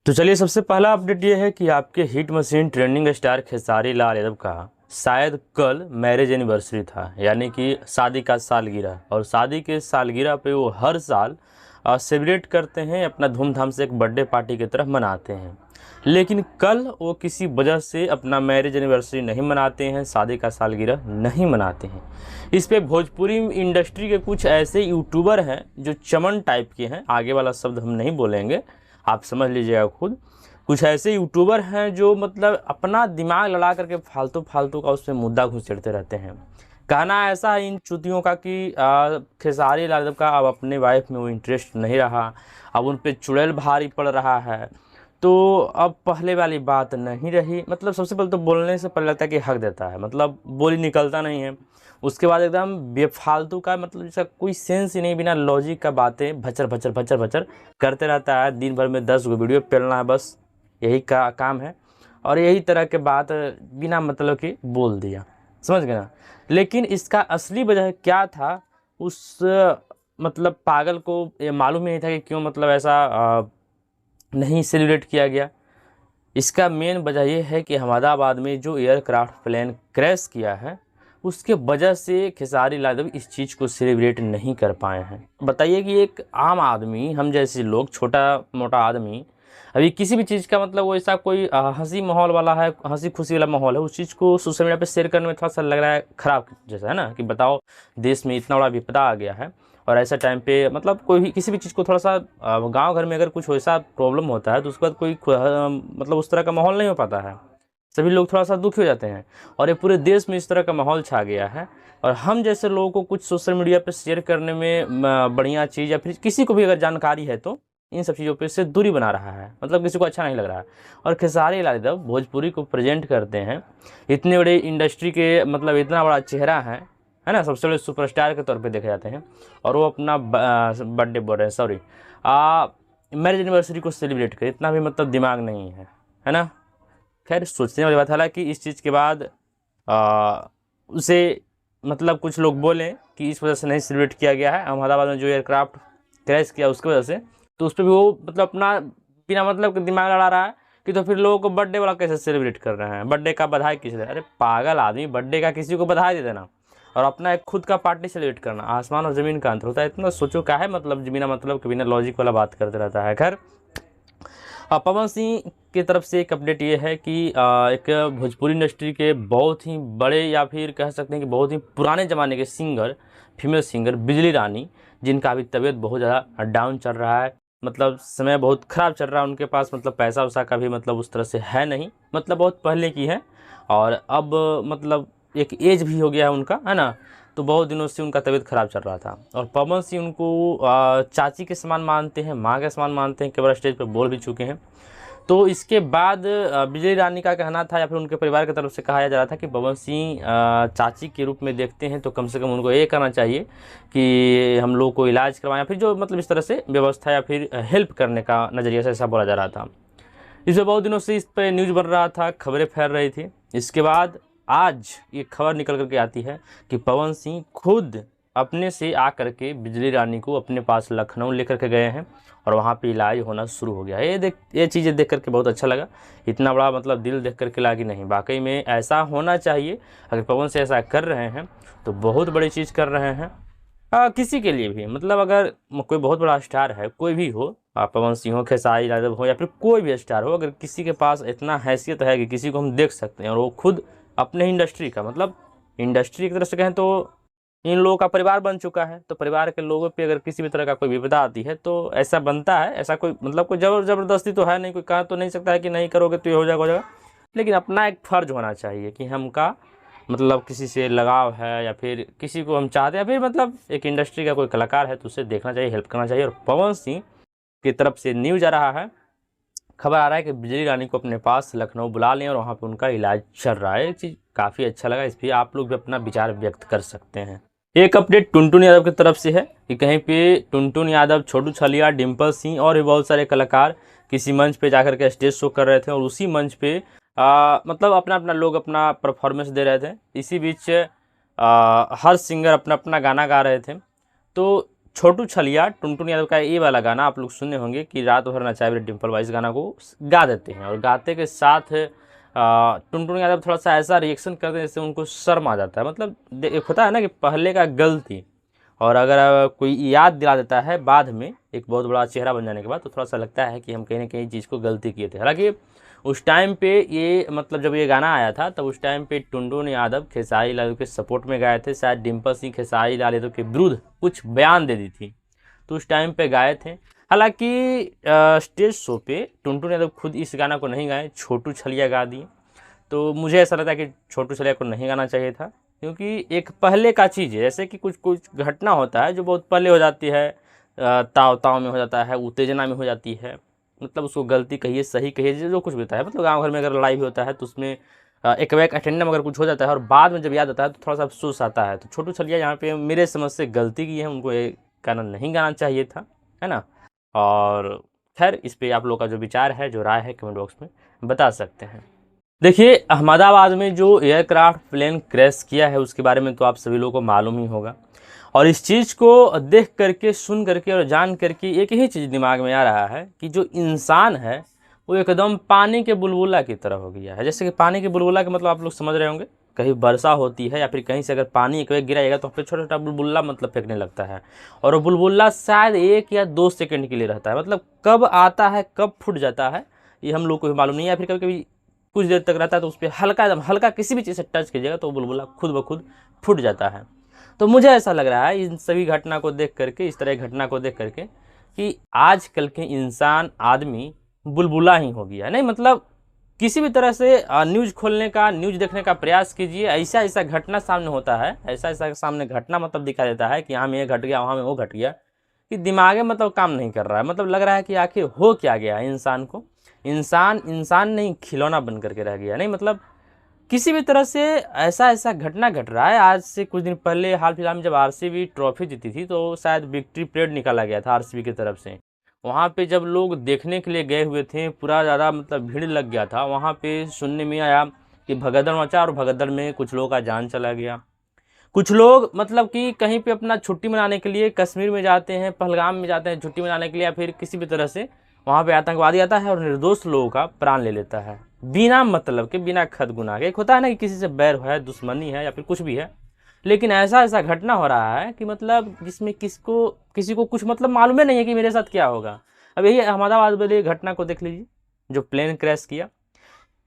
तो चलिए, सबसे पहला अपडेट ये है कि आपके hit machine trending star Khesari Lal Yadav का शायद कल मैरिज एनिवर्सरी था, यानी कि शादी का सालगिरह। और शादी के सालगिरह पे वो हर साल सेलिब्रेट करते हैं, अपना धूमधाम से एक बर्थडे पार्टी की तरह मनाते हैं। लेकिन कल वो किसी वजह से अपना मैरिज एनिवर्सरी नहीं मनाते हैं, शादी का सालगिरह नहीं मनाते हैं। इस पे भोजपुरी इंडस्ट्री के कुछ ऐसे यूट्यूबर हैं जो चमन टाइप के हैं, आगे वाला शब्द हम नहीं बोलेंगे, आप समझ लीजिएगा खुद। कुछ ऐसे यूट्यूबर हैं जो मतलब अपना दिमाग लड़ा करके फालतू फालतू का उसमें मुद्दा घुसेड़ते रहते हैं। कहना ऐसा है इन चुतियों का कि खेसारी लाल यादव का अब अपने वाइफ में वो इंटरेस्ट नहीं रहा, अब उन पे चुड़ैल भारी पड़ रहा है। तो अब पहले वाली बात नहीं रही। मतलब सबसे पहले तो बोलने से पहले लगता है कि हक देता है, मतलब बोली निकलता नहीं है। उसके बाद एकदम बेफालतू का, मतलब जिसका कोई सेंस ही नहीं, बिना लॉजिक का बातें भचर भचर भचर भचर करते रहता है। दिन भर में 10 गो वीडियो पेलना है, बस यही का काम है। और यही तरह के बात बिना मतलब की बोल दिया, समझ गए ना। लेकिन इसका असली वजह क्या था, उस मतलब पागल को ये मालूम ही नहीं था कि क्यों मतलब ऐसा नहीं सेलिब्रेट किया गया। इसका मेन वजह यह है कि अहमदाबाद में जो एयरक्राफ्ट प्लेन क्रैश किया है, उसके वजह से खेसारी लाल यादव इस चीज़ को सेलिब्रेट नहीं कर पाए हैं। बताइए कि एक आम आदमी, हम जैसे लोग, छोटा मोटा आदमी, अभी किसी भी चीज़ का मतलब वो ऐसा कोई हंसी माहौल वाला है, हंसी खुशी वाला माहौल है, उस चीज़ को सोशल मीडिया पे शेयर करने में थोड़ा सा लग रहा है ख़राब जैसा, है ना। कि बताओ, देश में इतना बड़ा विपदा आ गया है और ऐसा टाइम पे मतलब कोई भी किसी भी चीज़ को थोड़ा सा गांव घर में अगर कुछ वैसा प्रॉब्लम होता है तो उसके बाद कोई मतलब उस तरह का माहौल नहीं हो पाता है, सभी लोग थोड़ा सा दुखी हो जाते हैं। और ये पूरे देश में इस तरह का माहौल छा गया है। और हम जैसे लोगों को कुछ सोशल मीडिया पे शेयर करने में बढ़िया चीज़, या फिर किसी को भी अगर जानकारी है तो इन सब चीज़ों पे से दूरी बना रहा है, मतलब किसी को अच्छा नहीं लग रहा है। और खेसारी लाल यादव भोजपुरी को प्रेजेंट करते हैं, इतने बड़े इंडस्ट्री के, मतलब इतना बड़ा चेहरा है ना, सबसे बड़े सुपरस्टार के तौर पे देखे जाते हैं। और वो अपना बर्थडे बोल रहे हैं, सॉरी, मैरिज एनिवर्सरी को सेलिब्रेट करे, इतना भी मतलब दिमाग नहीं है ना। खैर, सोचने वाली बात। हालांकि इस चीज़ के बाद उसे मतलब कुछ लोग बोले कि इस वजह से नहीं सेलिब्रेट किया गया है, अहमदाबाद में जो एयरक्राफ्ट क्रैश किया उसकी वजह से, तो उस पर भी वो मतलब अपना बिना मतलब के दिमाग लड़ा रहा है कि तो फिर लोगों को बर्थडे वाला कैसे सेलिब्रेट कर रहे हैं, बर्थडे का बधाई किसे दे। अरे पागल आदमी, बर्थडे का किसी को बधाई दे देना और अपना एक खुद का पार्टी सेलिब्रेट करना, आसमान और ज़मीन का अंतर होता है। इतना सोचो क्या है, मतलब बिना मतलब के, बिना लॉजिक वाला बात करते रहता है। खैर, पवन सिंह की तरफ से एक अपडेट ये है कि एक भोजपुरी इंडस्ट्री के बहुत ही बड़े, या फिर कह सकते हैं कि बहुत ही पुराने ज़माने के सिंगर, फीमेल सिंगर बिजली रानी, जिनका अभी तबीयत बहुत ज़्यादा डाउन चल रहा है, मतलब समय बहुत ख़राब चल रहा है उनके पास, मतलब पैसा वैसा का भी मतलब उस तरह से है नहीं, मतलब बहुत पहले की है। और अब मतलब एक एज भी हो गया है उनका, है ना। तो बहुत दिनों से उनका तबीयत ख़राब चल रहा था और पवन सिंह उनको चाची के समान मानते हैं, माँ के समान मानते हैं, कई बार स्टेज पर बोल भी चुके हैं। तो इसके बाद बिजली रानी का कहना था, या फिर उनके परिवार की तरफ से कहा जा रहा था कि पवन सिंह चाची के रूप में देखते हैं, तो कम से कम उनको ये करना चाहिए कि हम लोग को इलाज करवाएं, या फिर जो मतलब इस तरह से व्यवस्था या फिर हेल्प करने का नज़रिया से ऐसा बोला जा रहा था। इसमें बहुत दिनों से इस पर न्यूज़ बन रहा था, खबरें फैल रही थी। इसके बाद आज ये खबर निकल करके आती है कि पवन सिंह खुद अपने से आकर के बिजली रानी को अपने पास लखनऊ लेकर के गए हैं और वहाँ पे इलाज होना शुरू हो गया है। ये चीज़ें देख करके बहुत अच्छा लगा। इतना बड़ा मतलब दिल देख करके लगा कि नहीं, वाकई में ऐसा होना चाहिए। अगर पवन सिंह ऐसा कर रहे हैं तो बहुत बड़ी चीज़ कर रहे हैं। किसी के लिए भी, मतलब अगर कोई बहुत बड़ा स्टार है, कोई भी हो, पवन सिंह हो, खेसारी यादव हो, या फिर कोई भी स्टार हो, अगर किसी के पास इतना हैसियत है कि किसी को हम देख सकते हैं और वो खुद अपने इंडस्ट्री का, मतलब इंडस्ट्री की तरफ से कहें तो इन लोगों का परिवार बन चुका है, तो परिवार के लोगों पे अगर किसी भी तरह का कोई विपदा आती है तो ऐसा बनता है, ऐसा कोई मतलब कोई जबरदस्ती तो है नहीं, कोई कहा तो नहीं सकता है कि नहीं करोगे तो ये हो जाएगा। लेकिन अपना एक फ़र्ज होना चाहिए कि हमका मतलब किसी से लगाव है, या फिर किसी को हम चाहते हैं, या फिर मतलब एक इंडस्ट्री का कोई कलाकार है तो उसे देखना चाहिए, हेल्प करना चाहिए। और पवन सिंह की तरफ से न्यूज़ आ रहा है, खबर आ रहा है कि बिजली रानी को अपने पास लखनऊ बुला लें और वहाँ पे उनका इलाज चल रहा है। एक चीज़ काफ़ी अच्छा लगा, इस पर आप लोग भी अपना विचार व्यक्त कर सकते हैं। एक अपडेट टुनटुन यादव की तरफ से है कि कहीं पे टुनटुन यादव, छोटू छलिया, डिम्पल सिंह और भी बहुत सारे कलाकार किसी मंच पे जाकर के स्टेज शो कर रहे थे और उसी मंच पे मतलब अपना अपना लोग अपना परफॉर्मेंस दे रहे थे। इसी बीच हर सिंगर अपना अपना गाना गा रहे थे। तो छोटू छलिया टुनटुन यादव का ये वाला गाना आप लोग सुने होंगे कि रात भर नचाए मेरे डिम्पल वाइस गाना को गा देते हैं, और गाते के साथ टुनटुन यादव थोड़ा सा ऐसा रिएक्शन करते हैं जैसे उनको शर्म आ जाता है। मतलब एक होता है ना कि पहले का गलती, और अगर कोई याद दिला देता है बाद में एक बहुत बड़ा चेहरा बन जाने के बाद, तो थोड़ा सा लगता है कि हम कहीं ना कहीं चीज़ को गलती किए थे। हालांकि उस टाइम पे ये मतलब जब ये गाना आया था तब उस टाइम पे टुनटुन यादव खेसारी लाल के सपोर्ट में गाए थे। शायद डिम्पल सिंह खेसारी लाल यादव के विरुद्ध कुछ बयान दे दी थी, तो उस टाइम पे गाए थे। हालांकि स्टेज शो पे टुनटुन यादव खुद इस गाना को नहीं गाए, छोटू छलिया गा दिए। तो मुझे ऐसा लगता है कि छोटू छलिया को नहीं गाना चाहिए था, क्योंकि एक पहले का चीज़ है। जैसे कि कुछ कुछ घटना होता है जो बहुत पहले हो जाती है, ताव ताव में हो जाता है, उत्तेजना में हो जाती है, मतलब उसको गलती कहिए सही कहिए जो कुछ भी होता है। मतलब गांव घर में अगर लड़ाई भी होता है तो उसमें एक बैक अटेंडम अगर कुछ हो जाता है और बाद में जब याद आता है तो थोड़ा सा अफसोस आता है। तो छोटू छलिया यहाँ पे मेरे समझ से गलती की है, उनको ये गाना नहीं गाना चाहिए था, है ना। और खैर इस पर आप लोग का जो विचार है, जो राय है, कमेंट बॉक्स में बता सकते हैं। देखिए, अहमदाबाद में जो एयरक्राफ्ट प्लेन क्रैश किया है उसके बारे में तो आप सभी लोगों को मालूम ही होगा, और इस चीज़ को देख करके, सुन करके और जान करके एक ही चीज़ दिमाग में आ रहा है कि जो इंसान है वो एकदम पानी के बुलबुला की तरह हो गया है। जैसे कि पानी के बुलबुला का मतलब आप लोग समझ रहे होंगे, कहीं वर्षा होती है या फिर कहीं से अगर पानी एक वेग गिराएगा तो फिर छोटा छोटा बुलबुला मतलब फेंकने लगता है, और वो बुलबुला शायद 1 या 2 सेकंड के लिए रहता है। मतलब कब आता है कब फूट जाता है ये हम लोग को भी मालूम नहीं है, या फिर कभी कभी कुछ देर तक रहता है तो उस पर हल्का एकदम हल्का किसी भी चीज़ से टच कीजिएगा तो बुलबुला खुद ब खुद फूट जाता है। तो मुझे ऐसा लग रहा है इन सभी घटना को देख करके, इस तरह घटना को देख करके, कि आजकल के इंसान आदमी बुलबुला ही हो गया है। नहीं मतलब किसी भी तरह से न्यूज़ खोलने का, न्यूज़ देखने का प्रयास कीजिए, ऐसा ऐसा घटना सामने होता है, ऐसा ऐसा सामने घटना मतलब दिखा देता है कि यहाँ में ये घट गया, वहाँ में वो घट गया, कि दिमाग में मतलब काम नहीं कर रहा है। मतलब लग रहा है कि आखिर हो क्या गया है इंसान को। इंसान इंसान नहीं खिलौना बन करके रह गया। नहीं मतलब किसी भी तरह से ऐसा ऐसा घटना घट रहा है। आज से कुछ दिन पहले हाल फिलहाल में जब आरसीबी ट्रॉफी जीती थी तो शायद विक्ट्री परेड निकाला गया था आरसीबी की तरफ से। वहाँ पे जब लोग देखने के लिए गए हुए थे, पूरा ज़्यादा मतलब भीड़ लग गया था। वहाँ पे सुनने में आया कि भगदड़ मचा और भगदड़ में कुछ लोगों का जान चला गया। कुछ लोग मतलब कि कहीं पे अपना छुट्टी मनाने के लिए कश्मीर में जाते हैं, पहलगाम में जाते हैं छुट्टी मनाने के लिए, या फिर किसी भी तरह से वहाँ पे आतंकवादी आता है और निर्दोष लोगों का प्राण ले लेता है बिना मतलब के, बिना खत गुनाह के। एक होता है ना कि किसी से बैर है, दुश्मनी है या फिर कुछ भी है, लेकिन ऐसा ऐसा घटना हो रहा है कि मतलब जिसमें किसी को कुछ मतलब मालूम ही नहीं है कि मेरे साथ क्या होगा। अब यही अहमदाबाद वाली घटना को देख लीजिए, जो प्लेन क्रैश किया,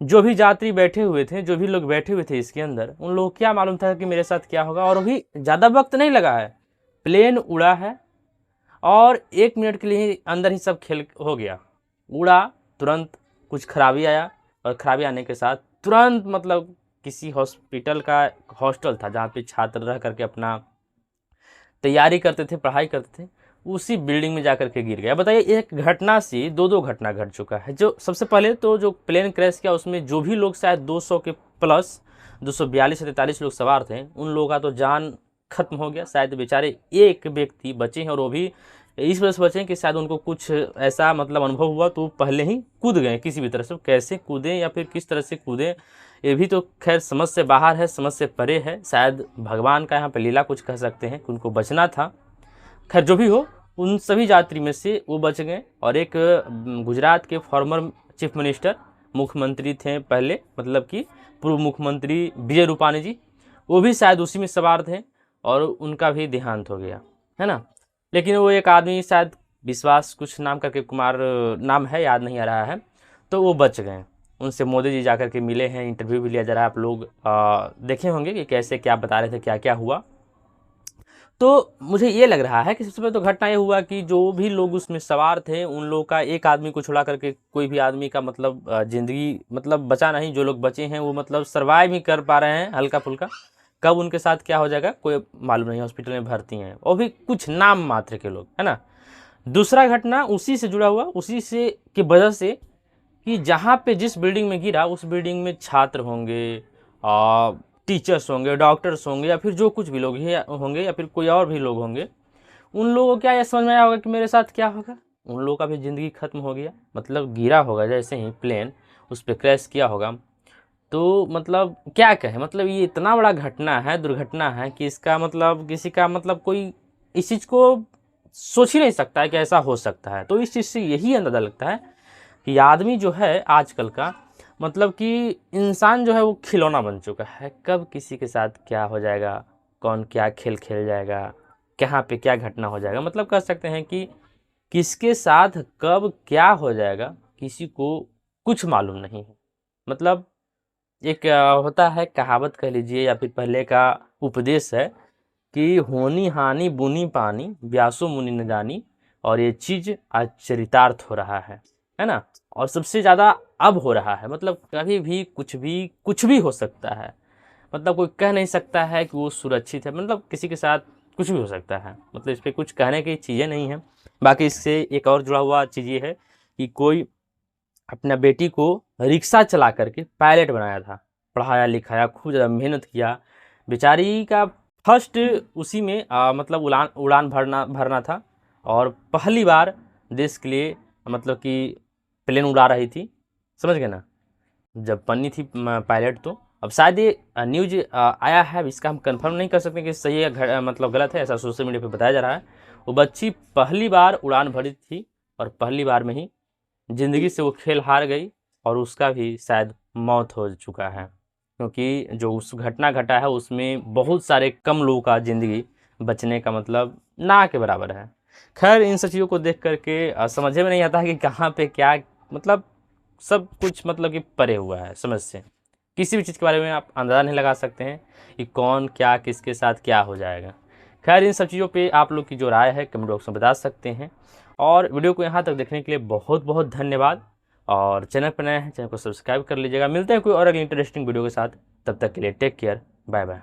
जो भी यात्री बैठे हुए थे, जो भी लोग बैठे हुए थे इसके अंदर, उन लोगों को क्या मालूम था कि मेरे साथ क्या होगा। और अभी ज़्यादा वक्त नहीं लगा है, प्लेन उड़ा है और 1 मिनट के लिए अंदर ही सब खेल हो गया। उड़ा, तुरंत कुछ खराबी आया, और खराबी आने के साथ तुरंत मतलब किसी हॉस्पिटल का हॉस्टल था जहाँ पे छात्र रह करके अपना तैयारी करते थे, पढ़ाई करते थे, उसी बिल्डिंग में जाकर के गिर गया। बताइए, एक घटना से दो घटना घट चुका है। जो सबसे पहले तो जो प्लेन क्रैश किया उसमें जो भी लोग शायद 200 के प्लस 242 से 43 लोग सवार थे, उन लोगों का तो जान खत्म हो गया। शायद बेचारे एक व्यक्ति बचे हैं, और वो भी इस वजह से बचे हैं कि शायद उनको कुछ ऐसा मतलब अनुभव हुआ तो पहले ही कूद गए किसी भी तरह से। कैसे कूदें या फिर किस तरह से कूदें ये भी तो खैर समझ से बाहर है, समझ से परे है। शायद भगवान का यहाँ पे लीला कुछ कह सकते हैं कि उनको बचना था। खैर जो भी हो, उन सभी यात्री में से वो बच गए। और एक गुजरात के फॉर्मर चीफ मिनिस्टर, मुख्यमंत्री थे पहले, मतलब कि पूर्व मुख्यमंत्री विजय रूपाणी जी, वो भी शायद उसी में सवार थे और उनका भी देहांत हो गया, है ना। लेकिन वो एक आदमी शायद विश्वास कुछ नाम करके, कुमार नाम है, याद नहीं आ रहा है, तो वो बच गए। उनसे मोदी जी जाकर के मिले हैं, इंटरव्यू भी लिया जा रहा है। आप लोग देखे होंगे कि कैसे क्या बता रहे थे, क्या क्या हुआ। तो मुझे ये लग रहा है कि सबसे पहले तो घटना ये हुआ कि जो भी लोग उसमें सवार थे उन लोगों का, एक आदमी को छुड़ा करके कोई भी आदमी का मतलब ज़िंदगी मतलब बचा नहीं। जो लोग बचे हैं वो मतलब सर्वाइव ही कर पा रहे हैं हल्का फुल्का। कब उनके साथ क्या हो जाएगा कोई मालूम नहीं। हॉस्पिटल में भर्ती हैं, और भी कुछ नाम मात्र के लोग, है ना। दूसरा घटना उसी से जुड़ा हुआ, उसी से की वजह से कि जहाँ पे जिस बिल्डिंग में गिरा उस बिल्डिंग में छात्र होंगे, टीचर्स होंगे, डॉक्टर्स होंगे, या फिर जो कुछ भी लोग होंगे, या फिर कोई और भी लोग होंगे, उन लोगों को क्या ये समझ में आया होगा कि मेरे साथ क्या होगा। उन लोगों का भी ज़िंदगी खत्म हो गया। मतलब गिरा होगा जैसे ही प्लेन, उस पर क्रैश किया होगा। तो मतलब क्या कहें, मतलब ये इतना बड़ा घटना है, दुर्घटना है कि इसका मतलब किसी का मतलब कोई इस चीज़ को सोच ही नहीं सकता है कि ऐसा हो सकता है। तो इस चीज़ से यही अंदाज़ा लगता है कि आदमी जो है आजकल का, मतलब कि इंसान जो है वो खिलौना बन चुका है। कब किसी के साथ क्या हो जाएगा, कौन क्या खेल खेल जाएगा, कहाँ पे क्या घटना हो जाएगा, मतलब कह सकते हैं कि किसके साथ कब क्या हो जाएगा किसी को कुछ मालूम नहीं है। मतलब एक होता है कहावत कह लीजिए या फिर पहले का उपदेश है कि होनी हानि बुनी पानी व्यासो मुनि न जानी, और ये चीज़ आज चरितार्थ हो रहा है ना। और सबसे ज़्यादा अब हो रहा है, मतलब कभी भी कुछ भी हो सकता है। मतलब कोई कह नहीं सकता है कि वो सुरक्षित है, मतलब किसी के साथ कुछ भी हो सकता है। मतलब इस पे कुछ कहने की चीज़ें नहीं हैं। बाकी इससे एक और जुड़ा हुआ चीज़ ये है कि कोई अपना बेटी को रिक्शा चला करके पायलट बनाया था, पढ़ाया लिखाया, खूब ज़्यादा मेहनत किया। बेचारी का फर्स्ट उसी में मतलब उड़ान उड़ान भरना भरना था, और पहली बार देश के लिए मतलब कि प्लेन उड़ा रही थी, समझ गए ना। जब बनी थी पायलट, तो अब शायद ये न्यूज आया है, अब इसका हम कंफर्म नहीं कर सकते कि सही है मतलब गलत है, ऐसा सोशल मीडिया पे बताया जा रहा है। वो बच्ची पहली बार उड़ान भरी थी और पहली बार में ही ज़िंदगी से वो खेल हार गई, और उसका भी शायद मौत हो चुका है, क्योंकि जो उस घटना घटा है उसमें बहुत सारे कम लोगों का ज़िंदगी बचने का मतलब ना के बराबर है। खैर इन सब चीज़ों को देख करके समझ में नहीं आता है कि कहाँ पे क्या, मतलब सब कुछ मतलब कि परे हुआ है समझ से। किसी भी चीज़ के बारे में आप अंदाज़ा नहीं लगा सकते हैं कि कौन क्या किसके साथ क्या हो जाएगा। खैर इन सब चीज़ों पे आप लोग की जो राय है कमेंट बॉक्स में बता सकते हैं। और वीडियो को यहाँ तक देखने के लिए बहुत बहुत धन्यवाद। और चैनल पर नए हैं, चैनल को सब्सक्राइब कर लीजिएगा। मिलते हैं कोई और अगली इंटरेस्टिंग वीडियो के साथ, तब तक के लिए टेक केयर, बाय बाय।